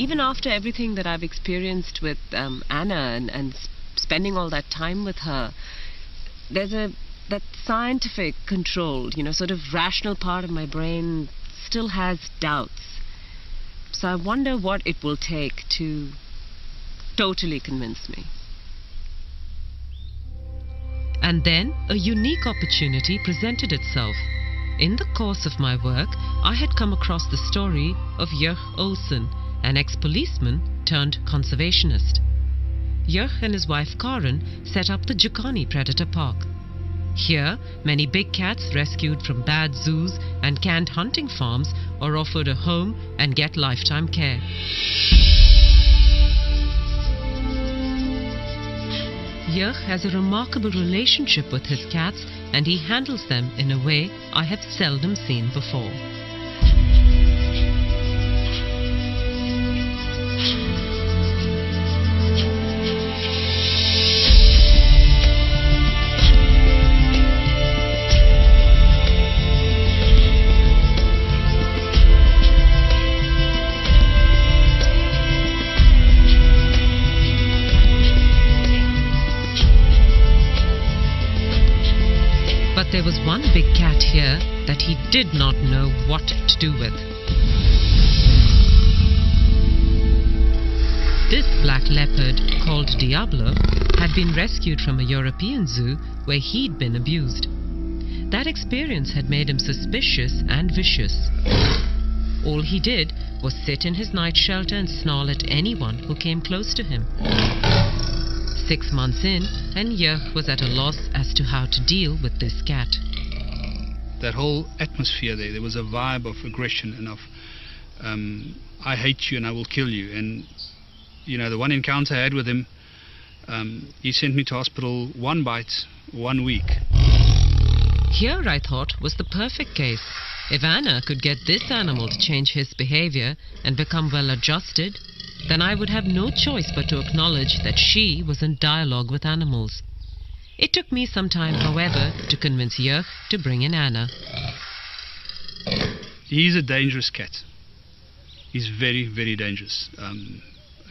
even after everything that I've experienced with Anna and spending all that time with her, there's that scientific controlled, sort of rational part of my brain still has doubts. So I wonder what it will take to totally convince me. And then a unique opportunity presented itself. In the course of my work, I had come across the story of Jörg Olsen, an ex-policeman turned conservationist. Jörg and his wife Karen set up the Jukani Predator Park. Here, many big cats rescued from bad zoos and canned hunting farms are offered a home and get lifetime care. Jörg has a remarkable relationship with his cats, and he handles them in a way I have seldom seen before. But there was one big cat here that he did not know what to do with. This black leopard, called Diablo, had been rescued from a European zoo where he'd been abused. That experience had made him suspicious and vicious. All he did was sit in his night shelter and snarl at anyone who came close to him. 6 months in, and Jörg was at a loss as to how to deal with this cat. That whole atmosphere there was a vibe of aggression and of I hate you and I will kill you. And the one encounter I had with him, he sent me to hospital 1 bite, 1 week. Here, I thought, was the perfect case. If Anna could get this animal to change his behavior and become well adjusted, then I would have no choice but to acknowledge that she was in dialogue with animals. It took me some time, however, to convince Jörg to bring in Anna. He's a dangerous cat. He's very, very dangerous.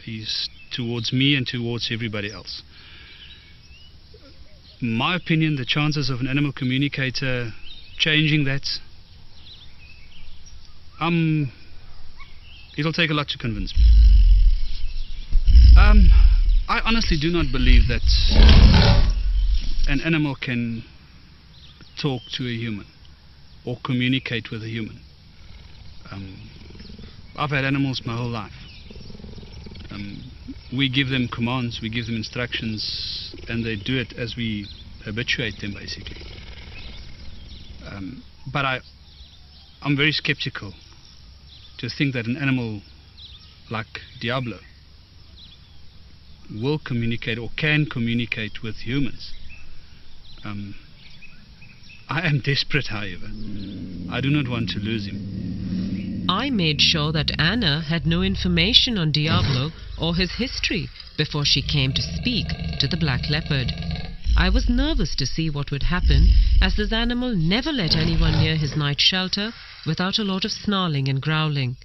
He's towards me and towards everybody else. In my opinion, the chances of an animal communicator changing that, it'll take a lot to convince me. I honestly do not believe that an animal can talk to a human or communicate with a human. I've had animals my whole life. We give them commands, we give them instructions, and they do it as we habituate them, basically. But I'm very skeptical to think that an animal like Diablo will communicate or can communicate with humans. I am desperate, however. I do not want to lose him. I made sure that Anna had no information on Diablo or his history before she came to speak to the black leopard. I was nervous to see what would happen, as this animal never let anyone near his night shelter without a lot of snarling and growling.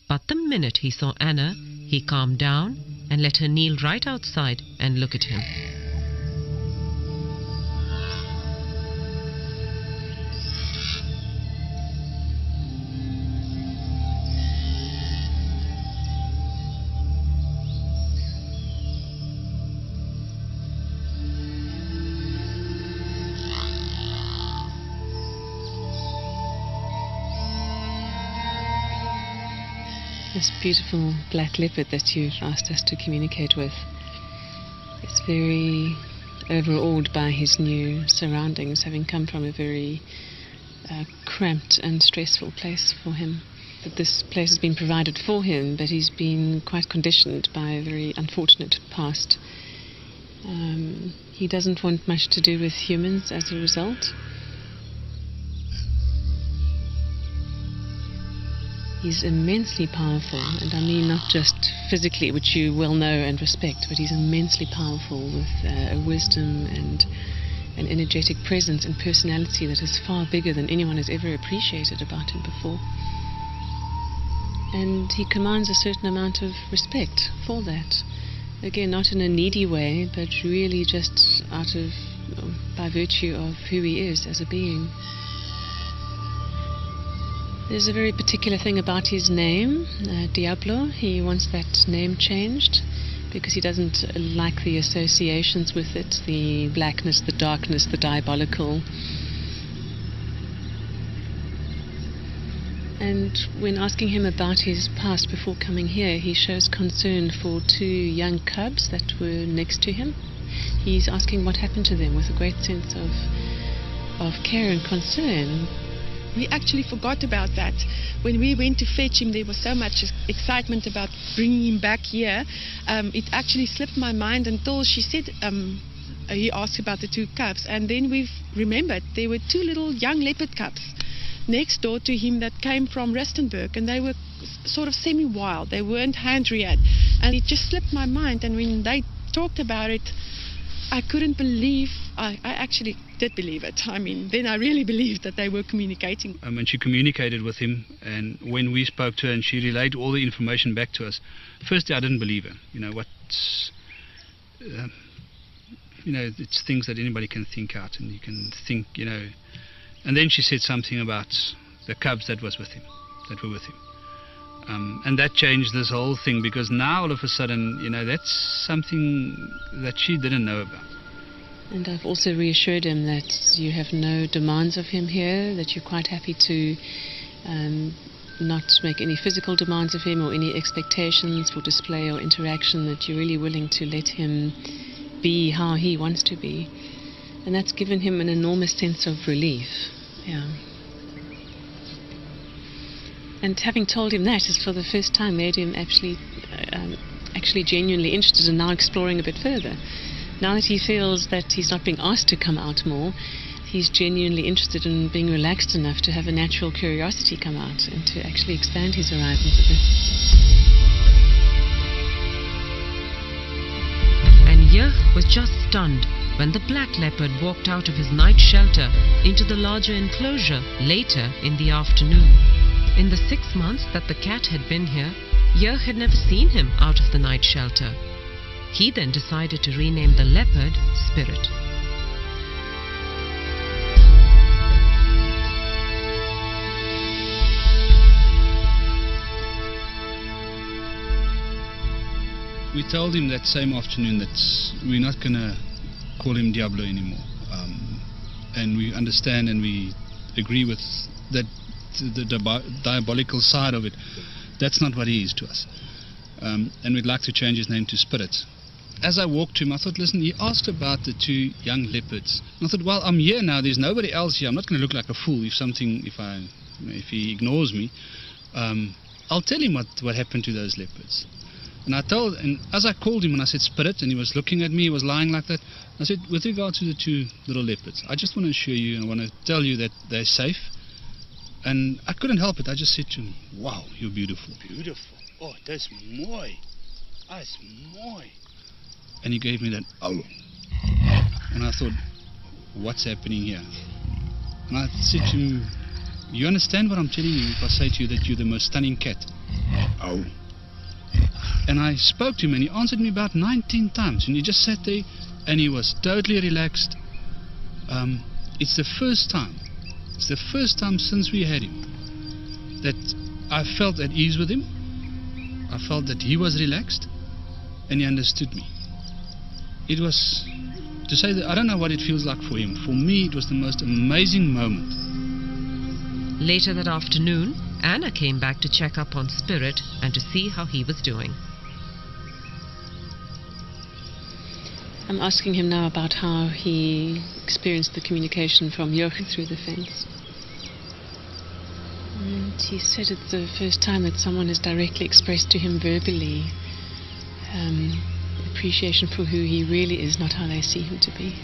But the minute he saw Anna, he calmed down and let her kneel right outside and look at him. This beautiful black leopard that you've asked us to communicate with is very overawed by his new surroundings, having come from a very cramped and stressful place for him. That this place has been provided for him, but he's been quite conditioned by a very unfortunate past. He doesn't want much to do with humans as a result. He's immensely powerful, and I mean not just physically, which you well know and respect, but he's immensely powerful with a wisdom and an energetic presence and personality that is far bigger than anyone has ever appreciated about him before. And he commands a certain amount of respect for that. Again, not in a needy way, but really just by virtue of who he is as a being. There's a very particular thing about his name, Diablo. He wants that name changed because he doesn't like the associations with it, the blackness, the darkness, the diabolical. And when asking him about his past before coming here, he shows concern for 2 young cubs that were next to him. He's asking what happened to them with a great sense of care and concern. We actually forgot about that. When we went to fetch him, there was so much excitement about bringing him back here. It actually slipped my mind until she said, he asked about the 2 cubs, and then we've remembered there were 2 little young leopard cubs next door to him that came from Rustenburg, and they were sort of semi-wild. They weren't hand-reared, and it just slipped my mind. And when they talked about it, I couldn't believe. I actually did believe it. I mean, then I really believed that they were communicating. And she communicated with him, and when we spoke to her and she relayed all the information back to us, firstly I didn't believe her. It's things that anybody can think out, and you can think, And then she said something about the cubs that were with him. And that changed this whole thing, because now all of a sudden, that's something that she didn't know about. And I've also reassured him that you have no demands of him here, that you're quite happy to not make any physical demands of him or any expectations for display or interaction, that you're really willing to let him be how he wants to be. And that's given him an enormous sense of relief. Yeah. And having told him that is for the first time made him actually genuinely interested and now exploring a bit further. Now that he feels that he's not being asked to come out more, he's genuinely interested in being relaxed enough to have a natural curiosity come out and to actually expand his horizons a bit. And Jurg was just stunned when the black leopard walked out of his night shelter into the larger enclosure later in the afternoon. In the 6 months that the cat had been here, Jurg had never seen him out of the night shelter. He then decided to rename the leopard Spirit. We told him that same afternoon that we're not going to call him Diablo anymore. And we understand and we agree with that the diabolical side of it. That's not what he is to us. And we'd like to change his name to Spirit. As I walked to him, I thought, listen, he asked about the 2 young leopards. And I thought, well, I'm here now, there's nobody else here. I'm not going to look like a fool if he ignores me. I'll tell him what happened to those leopards. And as I called him and I said Spirit, and he was looking at me, he was lying like that, I said, with regard to the 2 little leopards, I just want to assure you and I want to tell you that they're safe. And I couldn't help it. I just said to him, wow, you're beautiful. Beautiful. Oh, that's mooi. That's mooi. And he gave me that, oh. And I thought, what's happening here? And I said to him, you understand what I'm telling you if I say to you that you're the most stunning cat? Oh. And I spoke to him and he answered me about 19 times. And he just sat there and he was totally relaxed. It's the first time since we had him that I felt at ease with him. I felt that he was relaxed and he understood me. It was, to say that I don't know what it feels like for him. For me, it was the most amazing moment. Later that afternoon, Anna came back to check up on Spirit and to see how he was doing. I'm asking him now about how he experienced the communication from Jurg through the fence. And he said it's the first time that someone has directly expressed to him verbally appreciation for who he really is, not how they see him to be.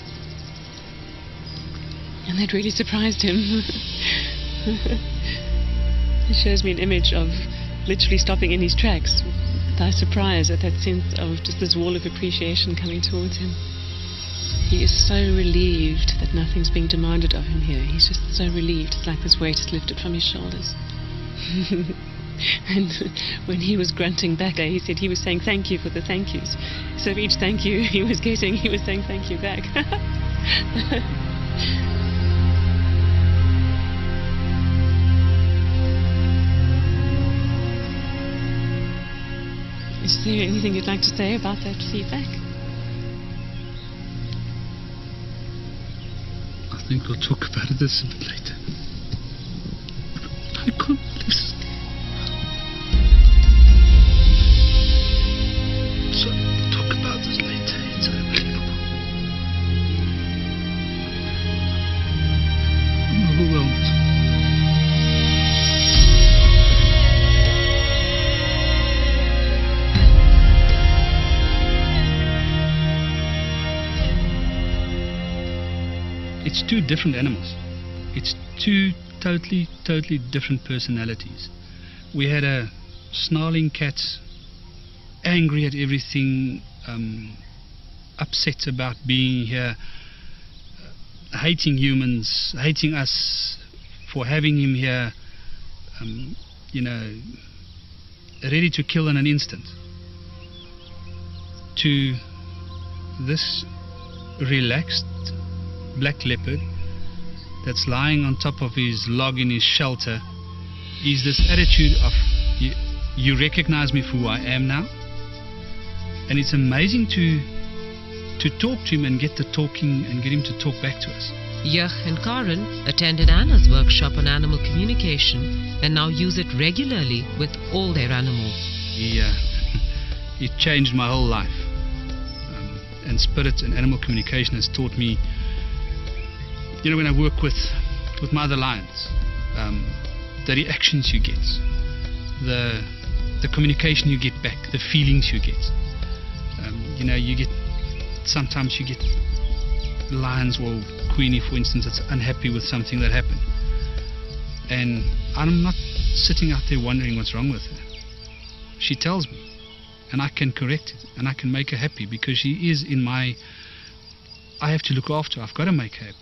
And that really surprised him. It shows me an image of literally stopping in his tracks by surprise at that sense of just this wall of appreciation coming towards him. He is so relieved that nothing's being demanded of him here. He's just so relieved. It's like this weight is lifted from his shoulders. And when he was grunting back, he said he was saying thank you for the thank yous. So each thank you he was getting, he was saying thank you back. Is there anything you'd like to say about that feedback? I think we'll talk about this a bit later. I can't listen. So we'll talk about this later. It's unbelievable. I'm overwhelmed. It's two different animals. It's two totally different personalities. We had a snarling cat, angry at everything, upset about being here, hating humans, hating us for having him here, ready to kill in an instant. To this relaxed black leopard that's lying on top of his log in his shelter is this attitude of you recognize me for who I am now. And it's amazing to talk to him and get the talking and get him to talk back to us. Jurg and Karen attended Anna's workshop on animal communication and now use it regularly with all their animals. It changed my whole life. And spirit and animal communication has taught me, when I work with my other lions, the reactions you get, the communication you get back, the feelings you get. Sometimes you get lions or Queenie, for instance, that's unhappy with something that happened. And I'm not sitting out there wondering what's wrong with her. She tells me, and I can correct it, and I can make her happy because she is I have to look after her. I've got to make her happy.